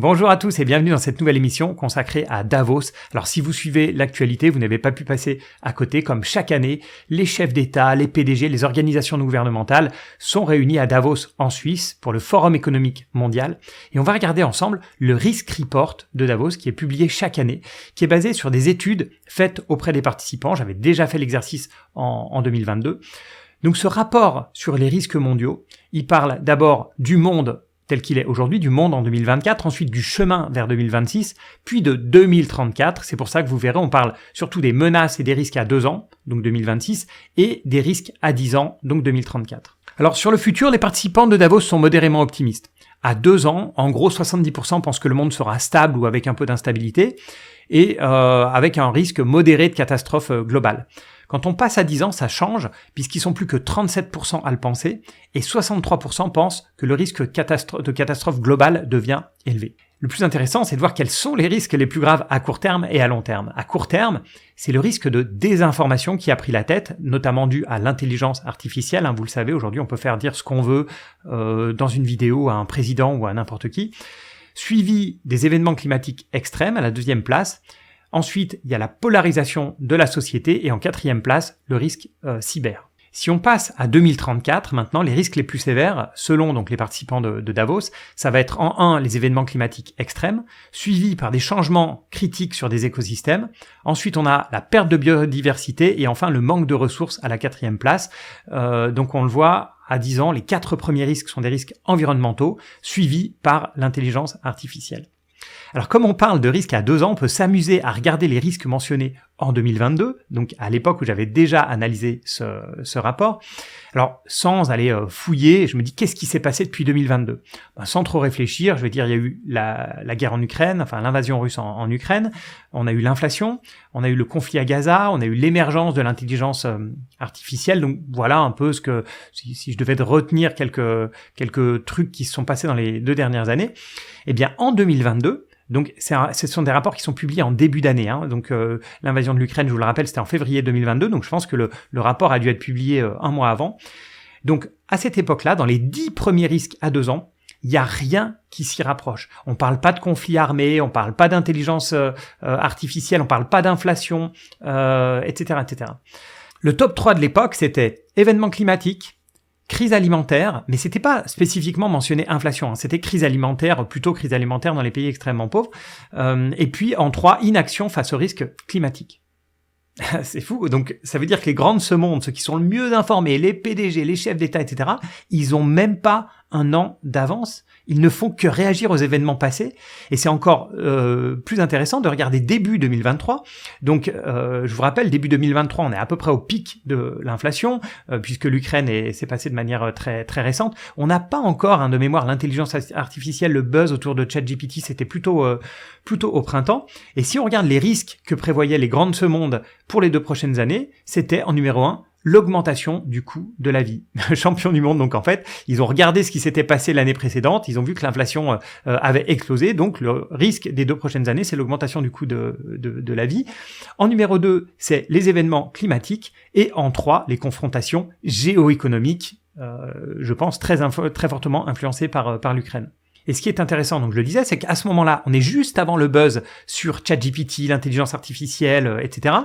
Bonjour à tous et bienvenue dans cette nouvelle émission consacrée à Davos. Alors si vous suivez l'actualité, vous n'avez pas pu passer à côté. Comme chaque année, les chefs d'État, les PDG, les organisations non gouvernementales sont réunis à Davos en Suisse pour le Forum économique mondial. Et on va regarder ensemble le Risk Report de Davos qui est publié chaque année, qui est basé sur des études faites auprès des participants. J'avais déjà fait l'exercice en 2022. Donc ce rapport sur les risques mondiaux, il parle d'abord du monde tel qu'il est aujourd'hui, du monde en 2024, ensuite du chemin vers 2026, puis de 2034. C'est pour ça que vous verrez, on parle surtout des menaces et des risques à 2 ans, donc 2026, et des risques à 10 ans, donc 2034. Alors sur le futur, les participants de Davos sont modérément optimistes. À 2 ans, en gros, 70% pensent que le monde sera stable ou avec un peu d'instabilité, et avec un risque modéré de catastrophe globale. Quand on passe à 10 ans, ça change, puisqu'ils sont plus que 37% à le penser, et 63% pensent que le risque de catastrophe globale devient élevé. Le plus intéressant, c'est de voir quels sont les risques les plus graves à court terme et à long terme. À court terme, c'est le risque de désinformation qui a pris la tête, notamment dû à l'intelligence artificielle. Vous le savez, aujourd'hui, on peut faire dire ce qu'on veut dans une vidéo à un président ou à n'importe qui. Suivi des événements climatiques extrêmes à la 2e place. Ensuite, il y a la polarisation de la société et en 4e place, le risque cyber. Si on passe à 2034, maintenant, les risques les plus sévères, selon donc les participants de Davos, ça va être en 1, les événements climatiques extrêmes, suivis par des changements critiques sur des écosystèmes. Ensuite, on a la perte de biodiversité et enfin le manque de ressources à la 4e place. Donc on le voit, à 10 ans, les 4 premiers risques sont des risques environnementaux, suivis par l'intelligence artificielle. Alors comme on parle de risques à 2 ans, on peut s'amuser à regarder les risques mentionnés en 2022, donc à l'époque où j'avais déjà analysé ce rapport. Alors sans aller fouiller, je me dis qu'est-ce qui s'est passé depuis 2022 ? Sans trop réfléchir, je vais dire il y a eu la guerre en Ukraine, enfin l'invasion russe en Ukraine, on a eu l'inflation, on a eu le conflit à Gaza, on a eu l'émergence de l'intelligence artificielle, donc voilà un peu ce que, si je devais retenir quelques trucs qui se sont passés dans les 2 dernières années, eh bien en 2022, donc ce sont des rapports qui sont publiés en début d'année. Donc l'invasion de l'Ukraine, je vous le rappelle, c'était en février 2022. Donc je pense que le rapport a dû être publié un mois avant. Donc à cette époque-là, dans les 10 premiers risques à 2 ans, il n'y a rien qui s'y rapproche. On parle pas de conflit armé, on parle pas d'intelligence artificielle, on parle pas d'inflation, etc., etc. Le top 3 de l'époque, c'était événements climatiques, crise alimentaire, mais c'était pas spécifiquement mentionné inflation, c'était crise alimentaire, plutôt crise alimentaire dans les pays extrêmement pauvres. Et puis en 3, inaction face au risque climatique. C'est fou. Donc ça veut dire que les grands de ce monde, ceux qui sont le mieux informés, les PDG, les chefs d'État, etc., ils ont même pas un an d'avance. Ils ne font que réagir aux événements passés. Et c'est encore plus intéressant de regarder début 2023. Donc je vous rappelle, début 2023, on est à peu près au pic de l'inflation, puisque l'Ukraine s'est passée de manière très très récente. On n'a pas encore, de mémoire, l'intelligence artificielle, le buzz autour de ChatGPT, c'était plutôt au printemps. Et si on regarde les risques que prévoyaient les grands de ce monde pour les 2 prochaines années, c'était en numéro 1, l'augmentation du coût de la vie. Champion du monde, donc en fait, ils ont regardé ce qui s'était passé l'année précédente, ils ont vu que l'inflation avait explosé, donc le risque des 2 prochaines années, c'est l'augmentation du coût de la vie. En numéro 2, c'est les événements climatiques, et en 3, les confrontations géoéconomiques, je pense très fortement influencées par l'Ukraine. Et ce qui est intéressant, donc je le disais, c'est qu'à ce moment-là, on est juste avant le buzz sur ChatGPT, l'intelligence artificielle, etc.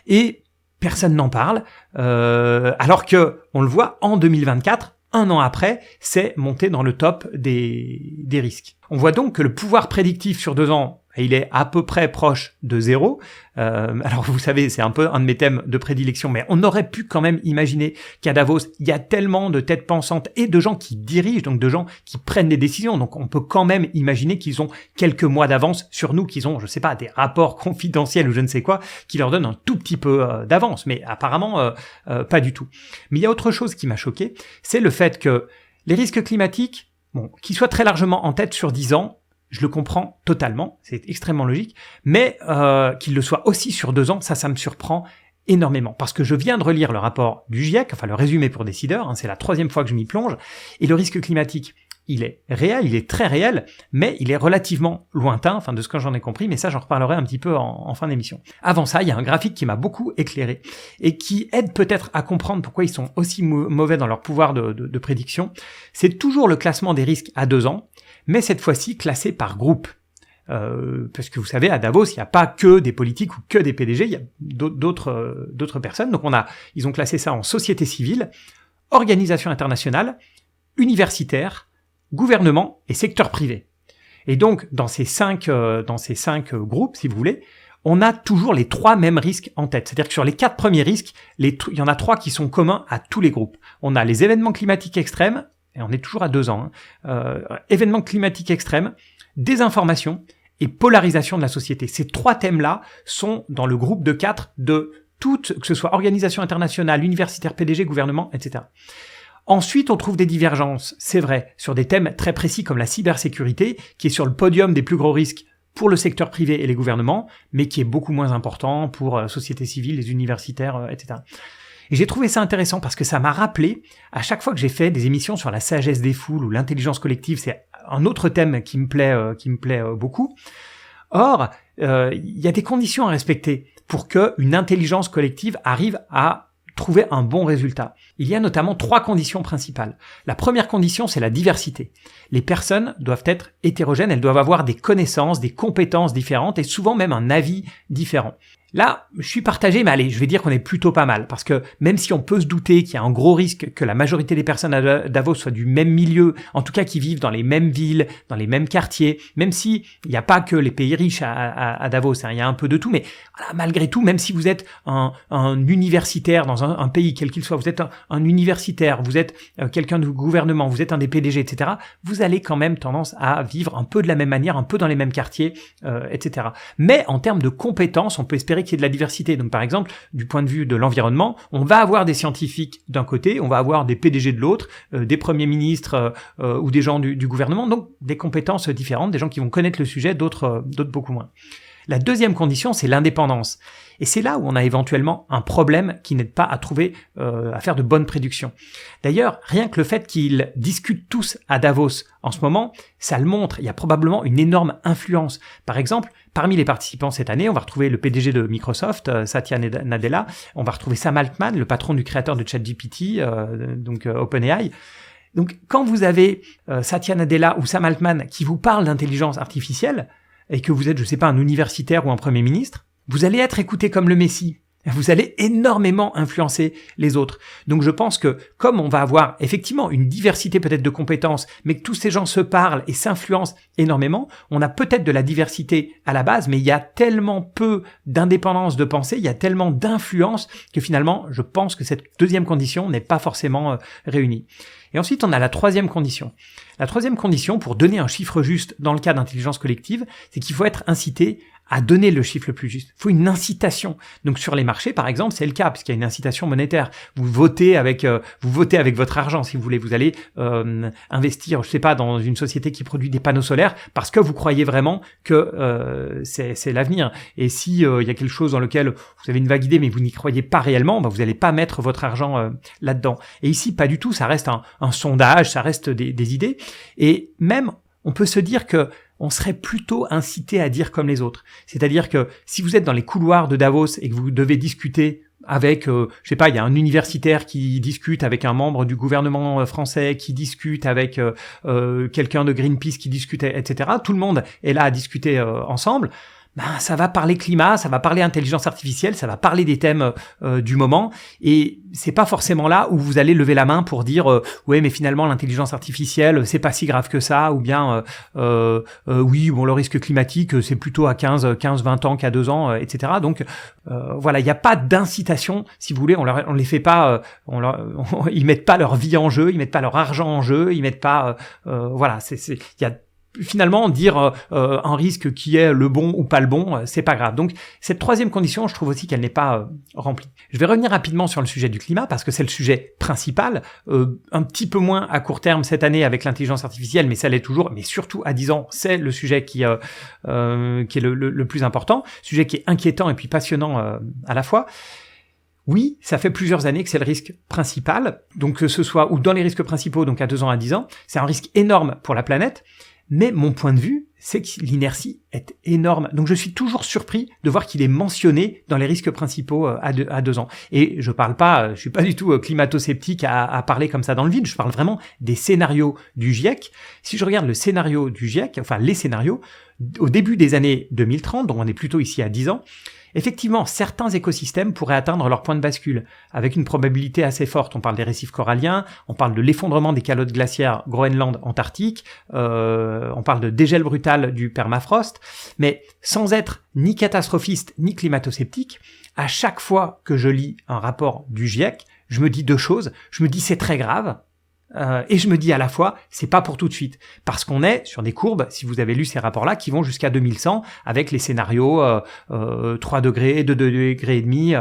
Et personne n'en parle, alors que on le voit en 2024, 1 an après, c'est monté dans le top des risques. On voit donc que le pouvoir prédictif sur 2 ans, il est à peu près proche de 0. Alors vous savez, c'est un peu un de mes thèmes de prédilection, mais on aurait pu quand même imaginer qu'à Davos, il y a tellement de têtes pensantes et de gens qui dirigent, donc de gens qui prennent des décisions. Donc on peut quand même imaginer qu'ils ont quelques mois d'avance sur nous, qu'ils ont, je sais pas, des rapports confidentiels ou je ne sais quoi, qui leur donnent un tout petit peu d'avance. Mais apparemment, pas du tout. Mais il y a autre chose qui m'a choqué, c'est le fait que les risques climatiques, qu'ils soient très largement en tête sur 10 ans, je le comprends totalement, c'est extrêmement logique, mais qu'il le soit aussi sur 2 ans, ça me surprend énormément. Parce que je viens de relire le rapport du GIEC, enfin le résumé pour décideurs, c'est la 3e fois que je m'y plonge, et le risque climatique, il est réel, il est très réel, mais il est relativement lointain, enfin de ce que j'en ai compris, mais ça j'en reparlerai un petit peu en fin d'émission. Avant ça, il y a un graphique qui m'a beaucoup éclairé, et qui aide peut-être à comprendre pourquoi ils sont aussi mauvais dans leur pouvoir de prédiction. C'est toujours le classement des risques à 2 ans, mais cette fois-ci classé par groupe. parce que vous savez, à Davos, il n'y a pas que des politiques ou que des PDG, il y a d'autres personnes. Donc ils ont classé ça en société civile, organisation internationale, universitaire, gouvernement et secteur privé. Et donc, dans ces cinq groupes, si vous voulez, on a toujours les 3 mêmes risques en tête. C'est-à-dire que sur les 4 premiers risques, il y en a 3 qui sont communs à tous les groupes. On a les événements climatiques extrêmes, et on est toujours à 2 ans, événements climatiques extrêmes, désinformation et polarisation de la société. Ces 3 thèmes-là sont dans le groupe de 4 de toutes, que ce soit organisation internationale, universitaire, PDG, gouvernement, etc. Ensuite, on trouve des divergences, c'est vrai, sur des thèmes très précis comme la cybersécurité, qui est sur le podium des plus gros risques pour le secteur privé et les gouvernements, mais qui est beaucoup moins important pour la société civile, les universitaires, etc. Et j'ai trouvé ça intéressant parce que ça m'a rappelé, à chaque fois que j'ai fait des émissions sur la sagesse des foules ou l'intelligence collective, c'est un autre thème qui me plaît beaucoup. Or, il y a des conditions à respecter pour qu'une intelligence collective arrive à trouver un bon résultat. Il y a notamment 3 conditions principales. La première condition, c'est la diversité. Les personnes doivent être hétérogènes, elles doivent avoir des connaissances, des compétences différentes et souvent même un avis différent. Là, je suis partagé, mais allez, je vais dire qu'on est plutôt pas mal, parce que même si on peut se douter qu'il y a un gros risque que la majorité des personnes à Davos soient du même milieu, en tout cas qui vivent dans les mêmes villes, dans les mêmes quartiers, même si il n'y a pas que les pays riches à Davos, il y a un peu de tout, mais voilà, malgré tout, même si vous êtes un universitaire dans un pays, quel qu'il soit, vous êtes un universitaire, vous êtes quelqu'un du gouvernement, vous êtes un des PDG, etc., vous allez quand même tendance à vivre un peu de la même manière, un peu dans les mêmes quartiers, etc. Mais en termes de compétences, on peut espérer qu'il y ait de la diversité. Donc par exemple, du point de vue de l'environnement, on va avoir des scientifiques d'un côté, on va avoir des PDG de l'autre, des premiers ministres ou des gens du gouvernement, donc des compétences différentes, des gens qui vont connaître le sujet, d'autres beaucoup moins. La deuxième condition, c'est l'indépendance. Et c'est là où on a éventuellement un problème qui n'aide pas à trouver, à faire de bonnes prédictions. D'ailleurs, rien que le fait qu'ils discutent tous à Davos en ce moment, ça le montre. Il y a probablement une énorme influence. Par exemple, parmi les participants cette année, on va retrouver le PDG de Microsoft, Satya Nadella. On va retrouver Sam Altman, le patron du créateur de ChatGPT, OpenAI. Donc, quand vous avez Satya Nadella ou Sam Altman qui vous parlent d'intelligence artificielle, et que vous êtes, je sais pas, un universitaire ou un premier ministre, vous allez être écouté comme le Messie. Vous allez énormément influencer les autres. Donc je pense que comme on va avoir effectivement une diversité peut-être de compétences, mais que tous ces gens se parlent et s'influencent énormément, on a peut-être de la diversité à la base, mais il y a tellement peu d'indépendance de pensée, il y a tellement d'influence que finalement, je pense que cette deuxième condition n'est pas forcément réunie. Et ensuite, on a la troisième condition. La troisième condition, pour donner un chiffre juste dans le cas d'intelligence collective, c'est qu'il faut être incité à donner le chiffre le plus juste. Il faut une incitation. Donc sur les marchés, par exemple, c'est le cas, puisqu'il y a une incitation monétaire. Vous votez avec votre argent, si vous voulez. Vous allez investir, je sais pas, dans une société qui produit des panneaux solaires, parce que vous croyez vraiment que c'est l'avenir. Et si il y a quelque chose dans lequel vous avez une vague idée, mais vous n'y croyez pas réellement, vous n'allez pas mettre votre argent là-dedans. Et ici, pas du tout. Ça reste un sondage, ça reste des idées. Et même, on peut se dire que on serait plutôt incité à dire comme les autres. C'est-à-dire que si vous êtes dans les couloirs de Davos et que vous devez discuter avec, je sais pas, il y a un universitaire qui discute avec un membre du gouvernement français, qui discute avec quelqu'un de Greenpeace qui discute, etc. Tout le monde est là à discuter ensemble. Ça va parler climat, ça va parler intelligence artificielle, ça va parler des thèmes du moment, et c'est pas forcément là où vous allez lever la main pour dire ouais, mais finalement l'intelligence artificielle c'est pas si grave que ça, ou bien oui, bon, le risque climatique c'est plutôt à 15-20 ans qu'à 2 ans, etc. Donc voilà, il n'y a pas d'incitation, si vous voulez, on les fait pas, ils mettent pas leur vie en jeu, ils mettent pas leur argent en jeu, ils mettent pas voilà, il y a finalement, dire un risque qui est le bon ou pas le bon, c'est pas grave. Donc, cette troisième condition, je trouve aussi qu'elle n'est pas remplie. Je vais revenir rapidement sur le sujet du climat, parce que c'est le sujet principal, un petit peu moins à court terme cette année avec l'intelligence artificielle, mais ça l'est toujours, mais surtout à 10 ans, c'est le sujet qui est le plus important, sujet qui est inquiétant et puis passionnant à la fois. Oui, ça fait plusieurs années que c'est le risque principal, donc que ce soit ou dans les risques principaux, donc à 2 ans, à 10 ans, c'est un risque énorme pour la planète. Mais mon point de vue, c'est que l'inertie est énorme. Donc je suis toujours surpris de voir qu'il est mentionné dans les risques principaux à 2 ans. Et je parle pas, je suis pas du tout climato-sceptique à parler comme ça dans le vide, je parle vraiment des scénarios du GIEC. Si je regarde le scénario du GIEC, enfin les scénarios, au début des années 2030, donc on est plutôt ici à 10 ans, effectivement, certains écosystèmes pourraient atteindre leur point de bascule, avec une probabilité assez forte. On parle des récifs coralliens, on parle de l'effondrement des calottes glaciaires Groenland-Antarctique, on parle de dégel brutal du permafrost, mais sans être ni catastrophiste ni climato-sceptique, à chaque fois que je lis un rapport du GIEC, je me dis 2 choses. Je me dis c'est très grave, et je me dis à la fois, c'est pas pour tout de suite. Parce qu'on est sur des courbes, si vous avez lu ces rapports-là, qui vont jusqu'à 2100, avec les scénarios 3 degrés, 2 degrés et demi,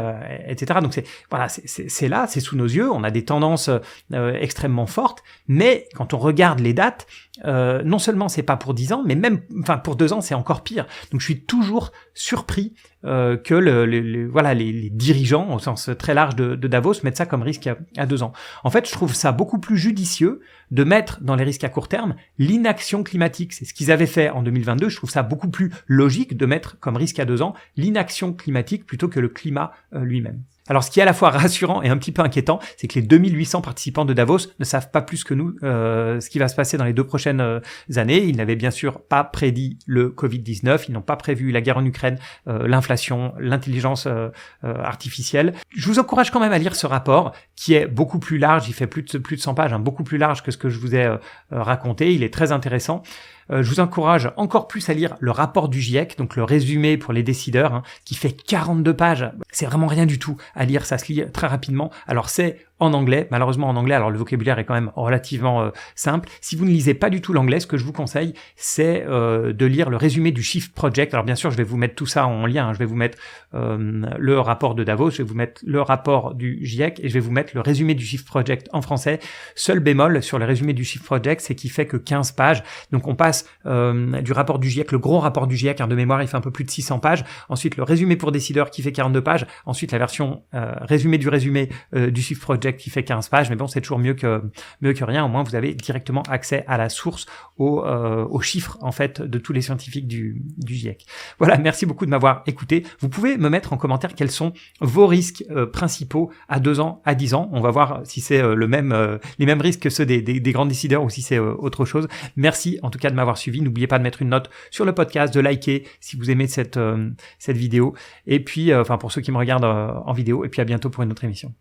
etc. Donc c'est là, c'est sous nos yeux, on a des tendances extrêmement fortes, mais quand on regarde les dates, non seulement c'est pas pour 10 ans, mais même, pour 2 ans, c'est encore pire. Donc je suis toujours surpris que les dirigeants, au sens très large de Davos, mettent ça comme risque à 2 ans. En fait, je trouve ça beaucoup plus judicieux de mettre dans les risques à court terme l'inaction climatique. C'est ce qu'ils avaient fait en 2022. Je trouve ça beaucoup plus logique de mettre comme risque à 2 ans l'inaction climatique plutôt que le climat lui-même. Alors, ce qui est à la fois rassurant et un petit peu inquiétant, c'est que les 2800 participants de Davos ne savent pas plus que nous ce qui va se passer dans les 2 prochaines années. Ils n'avaient bien sûr pas prédit le Covid-19, ils n'ont pas prévu la guerre en Ukraine, l'inflation, l'intelligence artificielle. Je vous encourage quand même à lire ce rapport qui est beaucoup plus large, il fait plus de 100 pages, beaucoup plus large que ce que je vous ai raconté. Il est très intéressant. Je vous encourage encore plus à lire le rapport du GIEC, donc le résumé pour les décideurs, qui fait 42 pages. C'est vraiment rien du tout à lire, ça se lit très rapidement. Alors c'est en anglais, malheureusement en anglais, alors le vocabulaire est quand même relativement simple. Si vous ne lisez pas du tout l'anglais, ce que je vous conseille, c'est de lire le résumé du Shift Project. Alors bien sûr, je vais vous mettre tout ça en lien, je vais vous mettre le rapport de Davos, je vais vous mettre le rapport du GIEC et je vais vous mettre le résumé du Shift Project en français. Seul bémol sur le résumé du Shift Project, c'est qu'il fait que 15 pages. Donc on passe du rapport du GIEC, le gros rapport du GIEC, de mémoire, il fait un peu plus de 600 pages. Ensuite, le résumé pour décideurs qui fait 42 pages. Ensuite, la version résumé du Shift Project qui fait 15 pages, mais bon, c'est toujours mieux que rien. Au moins, vous avez directement accès à la source, aux chiffres, en fait, de tous les scientifiques du GIEC. Voilà, merci beaucoup de m'avoir écouté. Vous pouvez me mettre en commentaire quels sont vos risques principaux à 2 ans, à 10 ans. On va voir si c'est les mêmes risques que ceux des grands décideurs ou si c'est autre chose. Merci en tout cas de m'avoir suivi. N'oubliez pas de mettre une note sur le podcast, de liker si vous aimez cette vidéo. Et puis, pour ceux qui me regardent en vidéo. Et puis à bientôt pour une autre émission.